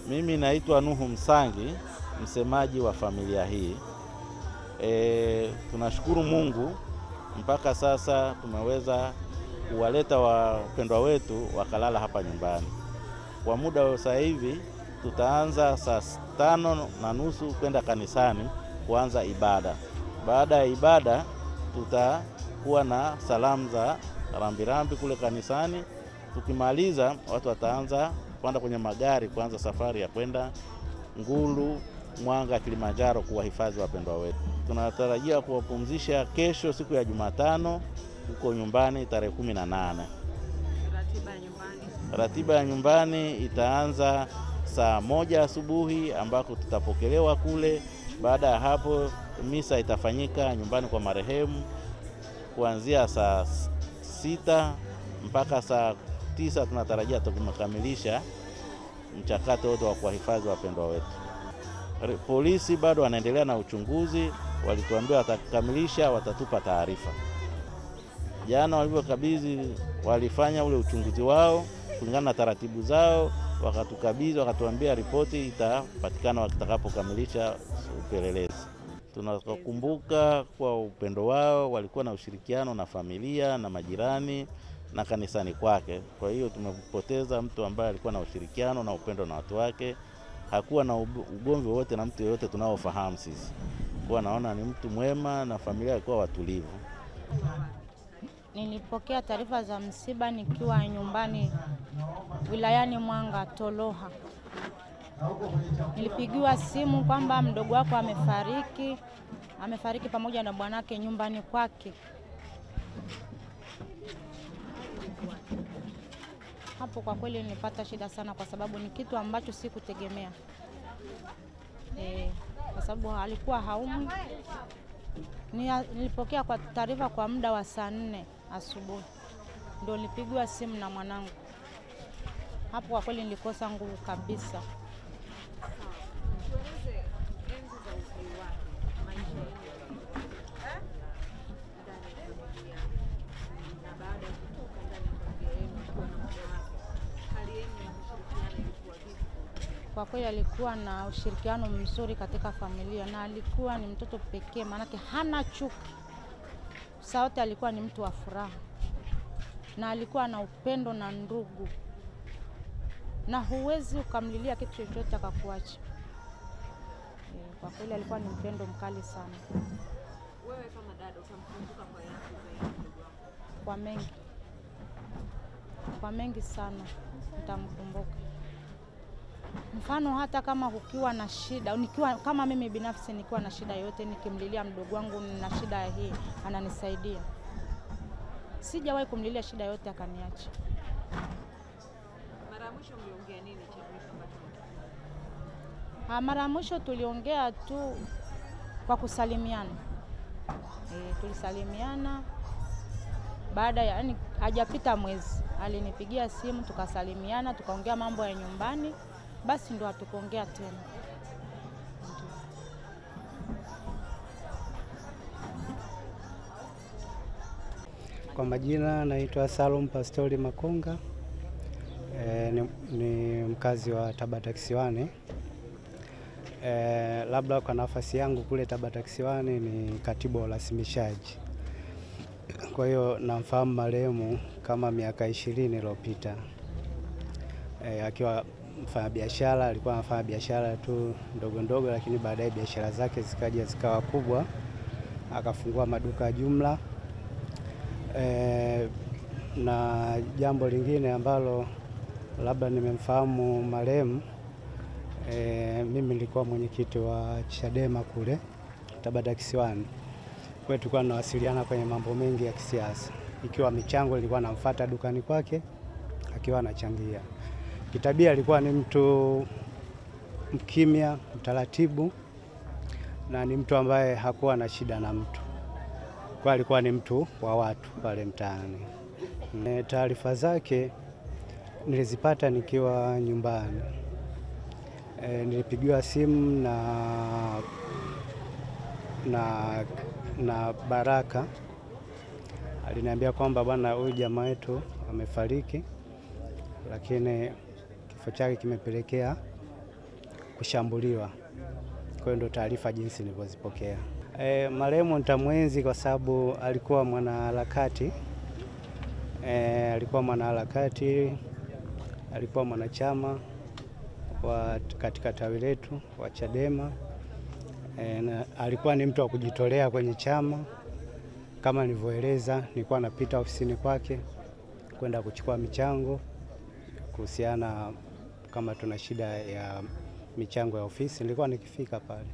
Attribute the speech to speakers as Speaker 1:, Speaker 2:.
Speaker 1: Mimi naitwa Nuhu Msangi, msemaji wa familia hii. Tunashukuru Mungu mpaka sasa tumeweza kuwaleta wapendwa wetu wakalala hapa nyumbani. Kwa muda wa sasa hivi tutaanza saa 5:30 kwenda kanisani kuanza ibada. Baada ya ibada tutakuwa na salamu za rambirambi kule kanisani. Tukimaliza watu wataanza kwenda kwenye magari kuanza safari ya kwenda Ngulu, Mwanga, Kilimanjaro kuwahifadhi wapendwa wetu. Tunatarajia kuwapumzisha kesho siku ya Jumatano huko nyumbani tarehe 18. Ratiba ya nyumbani itaanza saa 1 asubuhi ambako tutapokelewa kule. Baada ya hapo misa itafanyika nyumbani kwa marehemu kuanzia saa 6 mpaka saa 9. Tunatarajia tukumkamilisha mchakato wote wa kuwahifadhi wapendwa wetu. Polisi bado wanaendelea na uchunguzi, walituambia watakamilisha, watatupa taarifa. Jana walivyokabidhi walifanya ule uchunguzi wao kulingana na taratibu zao, wakatukabidhi, wakatuambia ripoti itapatikana watakapokamilisha upelelezi. Tunakumbuka kwa upendo wao, walikuwa na ushirikiano na familia na majirani na kanisani kwake. Kwa hiyo tumepoteza mtu ambaye alikuwa na ushirikiano na upendo na watu wake. Hakuwa na ugomvi wote na mtu yeyote tunaofahamu sisi. Kwa naona ni mtu mwema na familia ilikuwa watulivu.
Speaker 2: Nilipokea taarifa za msiba nikiwa nyumbani wilayani Mwanga Toloha. Nilipigiwa simu kwamba mdogo wako amefariki pamoja na bwanake nyumbani kwake. Hapo kwa kweli nilipata shida sana kwa sababu ni kitu ambacho sikutegemea. Kwa sababu alikuwa haumwi. Nilipokea kwa taarifa kwa muda wa saa 4 asubuhi. Ndio nilipigiwa simu na mwanangu. Hapo kwa kweli nilikosa nguvu kabisa. Kwa kweli alikuwa na ushirikiano mzuri katika familia na alikuwa ni mtoto pekee, manake hana chuki. Sauti alikuwa ni mtu wa furaha. Na alikuwa na upendo na ndugu. Na huwezi ukamlilia kitu chochote akakuacha. Kwa kweli alikuwa ni mpendo mkali sana.
Speaker 3: Wewe kama dada utamkumbuka kwa yapi zaidi ndugu wako?
Speaker 2: Kwa mengi. Kwa mengi sana nitamkumbuka. Mfano hata kama kukiwa na shida, kama mimi binafsi nikiwa na shida yote nikimlilia mdogo wangu na shida hii, ananisaidia. Sijawahi kumlilia shida yote akaniacha.
Speaker 3: Mara mwisho mliongea nini cha mwisho ambacho?
Speaker 2: Mara mwisho tuliongea tu kwa kusalimiana. Tulisalimiana baada ya hajapita mwezi. Alinipigia simu tukasalimiana, tukaongea mambo ya nyumbani. Basi ndo hatukuongea tena.
Speaker 4: Kwa majina naitwa Salum Pastori Makonga. Ni mkazi wa Tabata Kisiwani. Labda kwa nafasi yangu kule Tabata Kisiwani ni katibu wa urasimishaji. Kwa hiyo namfahamu marehemu kama miaka 20 iliyopita. Akiwa mfanya biashara, alikuwa anafanya biashara tu ndogo ndogo, lakini baadaye biashara zake zikawa kubwa, akafungua maduka jumla. Na jambo lingine ambalo labda nimemfahamu marehemu, mimi nilikuwa mwenyekiti wa Chadema kule Tabata Kisiwani. Kwa hiyo tulikuwa tunawasiliana kwenye mambo mengi ya kisiasa. Ikiwa michango ilikuwa namfuata dukani kwake akiwa anachangia. Kitabia alikuwa ni mtu mkimya, mtaratibu, na ni mtu ambaye hakuwa na shida na mtu. Kwa alikuwa ni mtu wa watu pale mtaani. Taarifa zake nilizipata nikiwa nyumbani. Nilipigiwa simu na Baraka. Aliniambia kwamba bwana, huyu jamaa wetu amefariki, lakini kifo chake kimepelekea kushambuliwa. Kwa hiyo ndo taarifa jinsi nilivyozipokea. Marehemu nitamwenzi kwa sababu alikuwa mwanaharakati. Alikuwa mwanachama katika tawi letu wa Chadema. Na alikuwa ni mtu wa kujitolea kwenye chama. Kama nilivyoeleza, nilikuwa napita ofisini kwake kwenda kuchukua michango kuhusiana kama tuna shida ya michango ya ofisi, nilikuwa nikifika pale.